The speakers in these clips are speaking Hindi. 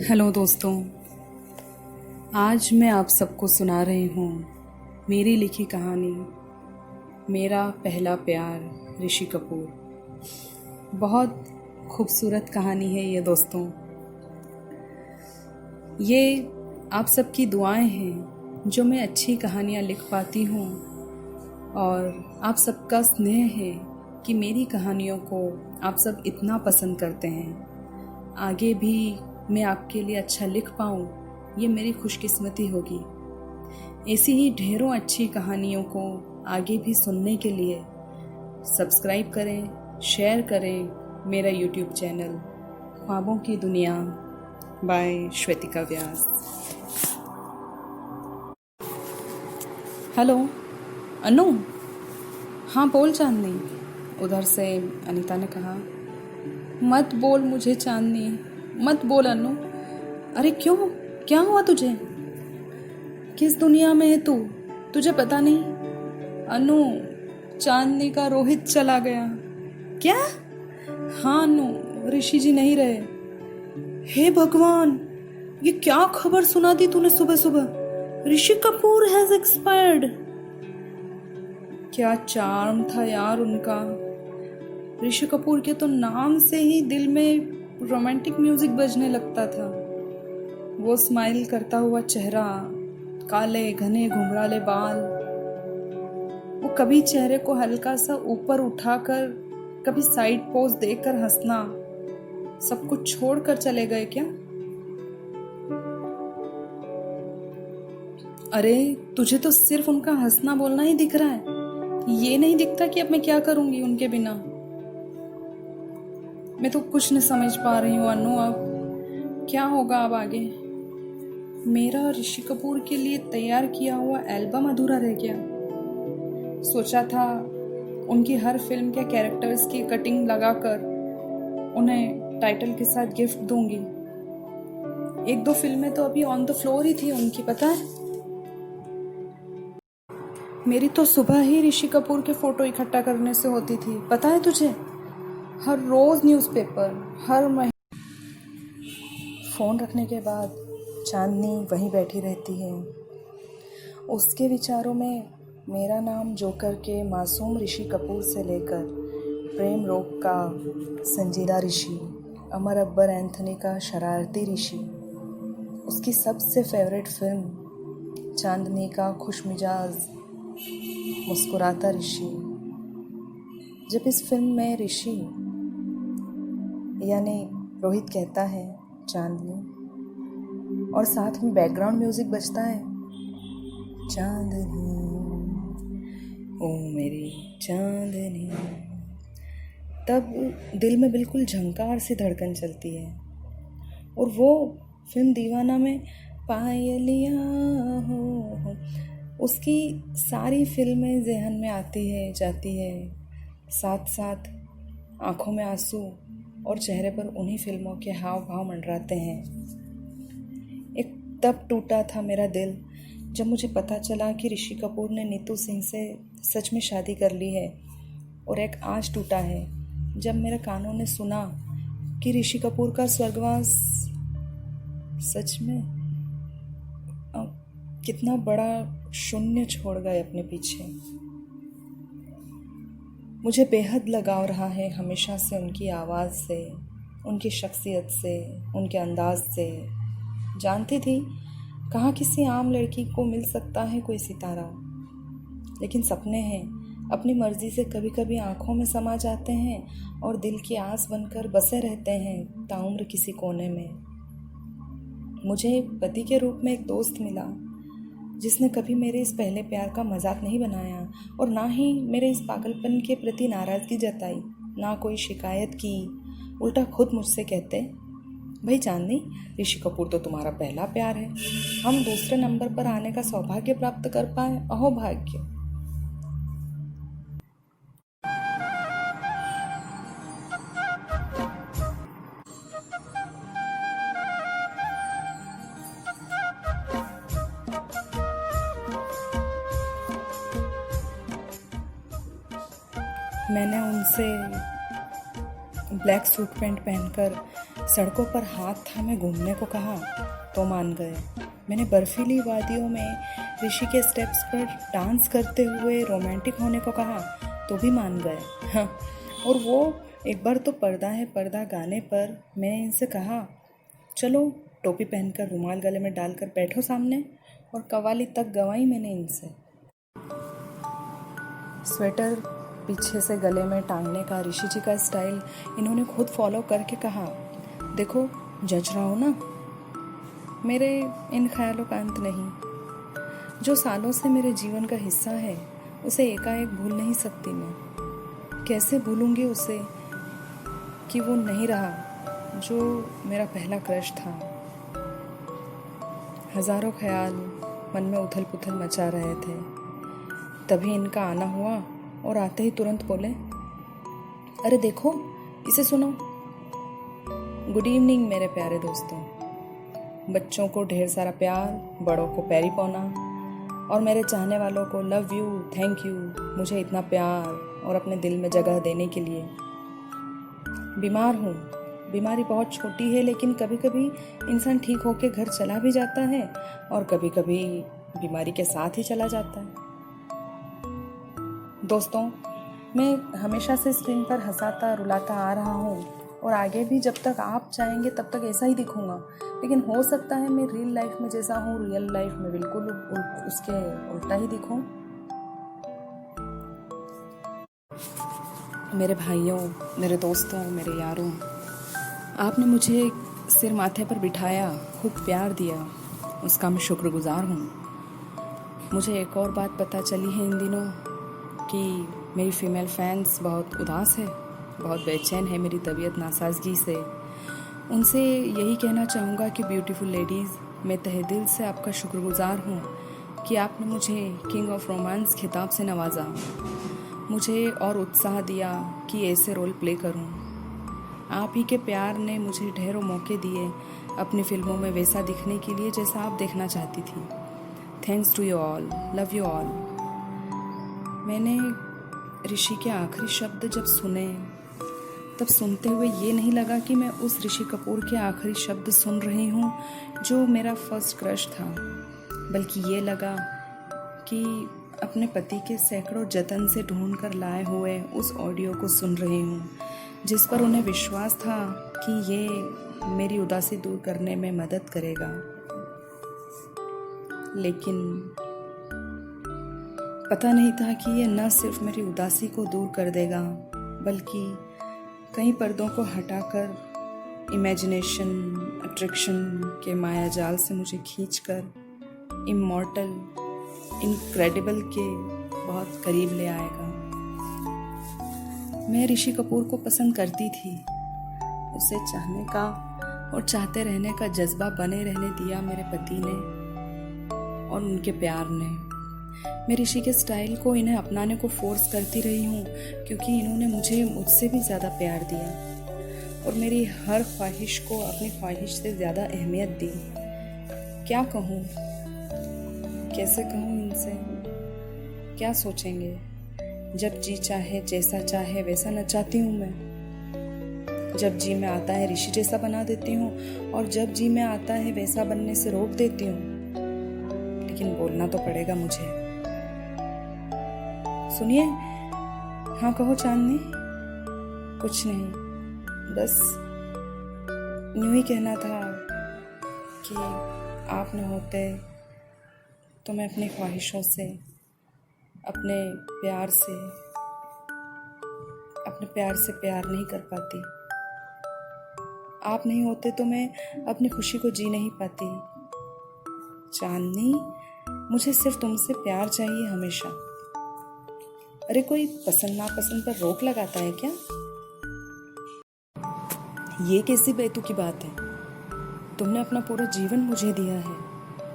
हेलो दोस्तों, आज मैं आप सबको सुना रही हूँ मेरी लिखी कहानी मेरा पहला प्यार ऋषि कपूर। बहुत खूबसूरत कहानी है ये दोस्तों। ये आप सबकी दुआएं हैं जो मैं अच्छी कहानियाँ लिख पाती हूँ, और आप सबका स्नेह है कि मेरी कहानियों को आप सब इतना पसंद करते हैं। आगे भी मैं आपके लिए अच्छा लिख पाऊँ, ये मेरी खुशकिस्मती होगी। ऐसी ही ढेरों अच्छी कहानियों को आगे भी सुनने के लिए सब्सक्राइब करें, शेयर करें मेरा यूट्यूब चैनल ख्वाबों की दुनिया बाय श्वेतिका व्यास। हेलो अनु। हाँ बोल चांदनी, उधर से अनीता ने कहा। मत बोल मुझे चांदनी, मत बोल अनु। अरे क्यों, क्या हुआ तुझे? किस दुनिया में है तू? तुझे पता नहीं? अनु, चांदनी का रोहित चला गया। क्या? हाँ अनु, ऋषि जी नहीं रहे। हे भगवान, ये क्या खबर सुना दी तूने सुबह सुबह? Rishi Kapoor has expired. क्या चार्म था यार उनका। ऋषि कपूर के तो नाम से ही दिल में रोमांटिक म्यूजिक बजने लगता था। वो स्माइल करता हुआ चेहरा, काले घने घुंघराले बाल, वो कभी चेहरे को हल्का सा ऊपर उठाकर, कभी साइड पोज देकर हंसना, सब कुछ छोड़कर चले गए क्या? अरे तुझे तो सिर्फ उनका हंसना बोलना ही दिख रहा है, ये नहीं दिखता कि अब मैं क्या करूंगी उनके बिना। मैं तो कुछ नहीं समझ पा रही हूँ अनु, अब क्या होगा अब आगे? मेरा ऋषि कपूर के लिए तैयार किया हुआ एल्बम अधूरा रह गया। सोचा था उनकी हर फिल्म के कैरेक्टर्स की कटिंग लगाकर उन्हें टाइटल के साथ गिफ्ट दूंगी। एक दो फिल्में तो अभी ऑन द फ्लोर ही थी उनकी, पता है? मेरी तो सुबह ही ऋषि कपूर के फोटो इकट्ठा करने से होती थी, पता है तुझे? हर रोज न्यूज़पेपर, हर महीने। फ़ोन रखने के बाद चांदनी वहीं बैठी रहती है। उसके विचारों में मेरा नाम जोकर के मासूम ऋषि कपूर से लेकर प्रेम रोग का संजीदा ऋषि, अमर अकबर एंथनी का शरारती ऋषि, उसकी सबसे फेवरेट फिल्म चांदनी का खुशमिजाज मुस्कुराता ऋषि। जब इस फिल्म में ऋषि यानी रोहित कहता है चांदनी, और साथ में बैकग्राउंड म्यूजिक बजता है, चांदनी ओ मेरी चांदनी, तब दिल में बिल्कुल झंकार सी धड़कन चलती है। और वो फिल्म दीवाना में पायलियाँ हो, उसकी सारी फिल्में ज़हन में आती है जाती है, साथ साथ आँखों में आंसू और चेहरे पर उन्हीं फिल्मों के हाव भाव मंडराते हैं। एक तब टूटा था मेरा दिल जब मुझे पता चला कि ऋषि कपूर ने नीतू सिंह से सच में शादी कर ली है। और एक आज टूटा है जब मेरे कानों ने सुना कि ऋषि कपूर का स्वर्गवास सच में कितना बड़ा शून्य छोड़ गए अपने पीछे। मुझे बेहद लगाव रहा है हमेशा से उनकी आवाज़ से, उनकी शख्सियत से, उनके अंदाज से। जानती थी कहाँ किसी आम लड़की को मिल सकता है कोई सितारा, लेकिन सपने हैं, अपनी मर्जी से कभी कभी आँखों में समा जाते हैं और दिल की आस बनकर बसे रहते हैं ताउम्र किसी कोने में। मुझे पति के रूप में एक दोस्त मिला जिसने कभी मेरे इस पहले प्यार का मजाक नहीं बनाया, और ना ही मेरे इस पागलपन के प्रति नाराज़गी जताई, ना कोई शिकायत की। उल्टा खुद मुझसे कहते, भाई चांदनी, ऋषि कपूर तो तुम्हारा पहला प्यार है, हम दूसरे नंबर पर आने का सौभाग्य प्राप्त कर पाए, अहो भाग्य। मैंने उनसे ब्लैक सूट पैंट पहनकर सड़कों पर हाथ थामे घूमने को कहा तो मान गए। मैंने बर्फीली वादियों में ऋषि के स्टेप्स पर डांस करते हुए रोमांटिक होने को कहा तो भी मान गए। हाँ, और वो एक बार तो पर्दा है पर्दा गाने पर मैंने इनसे कहा चलो टोपी पहनकर रुमाल गले में डालकर बैठो सामने, और कव्वाली तक गवाई मैंने इनसे। स्वेटर पीछे से गले में टांगने का ऋषि जी का स्टाइल इन्होंने खुद फॉलो करके कहा देखो जज रहा हो ना। मेरे इन ख्यालों का अंत नहीं। जो सालों से मेरे जीवन का हिस्सा है उसे एकाएक भूल नहीं सकती मैं। कैसे भूलूंगी उसे कि वो नहीं रहा जो मेरा पहला क्रश था। हजारों ख्याल मन में उथल पुथल मचा रहे थे। तभी इनका आना हुआ और आते ही तुरंत बोले अरे देखो इसे सुनो। गुड इवनिंग मेरे प्यारे दोस्तों। बच्चों को ढेर सारा प्यार, बड़ों को पैरी पौना, और मेरे चाहने वालों को लव यू, थैंक यू मुझे इतना प्यार और अपने दिल में जगह देने के लिए। बीमार हूँ। बीमारी बहुत छोटी है लेकिन कभी कभी इंसान ठीक होके घर चला भी जाता है और कभी कभी बीमारी के साथ ही चला जाता है। दोस्तों, मैं हमेशा से स्क्रीन पर हंसाता रुलाता आ रहा हूँ और आगे भी जब तक आप चाहेंगे तब तक ऐसा ही दिखूँगा। लेकिन हो सकता है मैं रियल लाइफ में जैसा हूँ रियल लाइफ में बिल्कुल उसके उल्टा ही दिखूँ। मेरे भाइयों, मेरे दोस्तों, मेरे यारों, आपने मुझे सिर माथे पर बिठाया, खूब प्यार दिया, उसका मैं शुक्रगुजार हूँ। मुझे एक और बात पता चली है इन दिनों कि मेरी फ़ीमेल फैंस बहुत उदास है, बहुत बेचैन है मेरी तबीयत नासाजगी से। उनसे यही कहना चाहूँगा कि ब्यूटीफुल लेडीज़, मैं तहे दिल से आपका शुक्रगुजार हूँ कि आपने मुझे किंग ऑफ रोमांस खिताब से नवाजा, मुझे और उत्साह दिया कि ऐसे रोल प्ले करूँ। आप ही के प्यार ने मुझे ढेरों मौके दिए अपनी फिल्मों में वैसा दिखने के लिए जैसा आप देखना चाहती थी। Thanks to you all, love you all. मैंने ऋषि के आखिरी शब्द जब सुने तब सुनते हुए ये नहीं लगा कि मैं उस ऋषि कपूर के आखिरी शब्द सुन रही हूँ जो मेरा फर्स्ट क्रश था, बल्कि ये लगा कि अपने पति के सैकड़ों जतन से ढूंढ कर लाए हुए उस ऑडियो को सुन रही हूँ जिस पर उन्हें विश्वास था कि ये मेरी उदासी दूर करने में मदद करेगा। लेकिन पता नहीं था कि ये न सिर्फ मेरी उदासी को दूर कर देगा बल्कि कई पर्दों को हटाकर इमेजिनेशन, अट्रैक्शन के माया जाल से मुझे खींचकर इमॉर्टल, इनक्रेडिबल के बहुत करीब ले आएगा। मैं ऋषि कपूर को पसंद करती थी। उसे चाहने का और चाहते रहने का जज्बा बने रहने दिया मेरे पति ने और उनके प्यार ने। मैं ऋषि के स्टाइल को इन्हें अपनाने को फोर्स करती रही हूँ क्योंकि इन्होंने मुझे मुझसे भी ज़्यादा प्यार दिया और मेरी हर ख्वाहिश को अपनी ख्वाहिश से ज़्यादा अहमियत दी। क्या कहूँ, कैसे कहूँ इनसे, क्या सोचेंगे। जब जी चाहे जैसा चाहे वैसा नचाती हूँ मैं। जब जी में आता है ऋषि जैसा बना देती हूँ और जब जी में आता है वैसा बनने से रोक देती हूँ। लेकिन बोलना तो पड़ेगा मुझे। सुनिए, हाँ कहो चांदनी। कुछ नहीं, बस यूं ही कहना था कि आप न होते तो मैं अपनी ख्वाहिशों से, अपने प्यार से प्यार नहीं कर पाती। आप नहीं होते तो मैं अपनी खुशी को जी नहीं पाती। चांदनी, मुझे सिर्फ तुमसे प्यार चाहिए हमेशा। अरे कोई पसंद नापसंद पर रोक लगाता है क्या? ये कैसी बेतुकी बात है? तुमने अपना पूरा जीवन मुझे दिया है,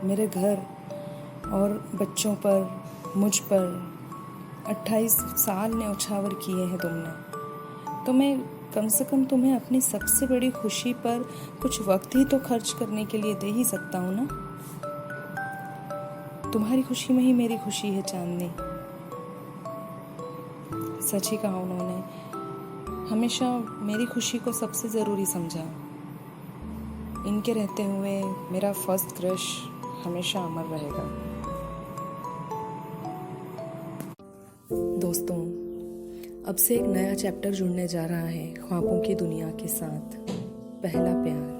मेरे घर और बच्चों पर, मुझ पर 28 साल न्यौछावर किए हैं तुमने। तो मैं कम से कम तुम्हें अपनी सबसे बड़ी खुशी पर कुछ वक्त ही तो खर्च करने के लिए दे ही सकता हूँ ना। तुम्हारी खुशी में ही मेरी खुशी है चांदनी। सच ही कहा उन्होंने, हमेशा मेरी खुशी को सबसे ज़रूरी समझा। इनके रहते हुए मेरा फर्स्ट क्रश हमेशा अमर रहेगा। दोस्तों, अब से एक नया चैप्टर जुड़ने जा रहा है ख्वाबों की दुनिया के साथ। पहला प्यार।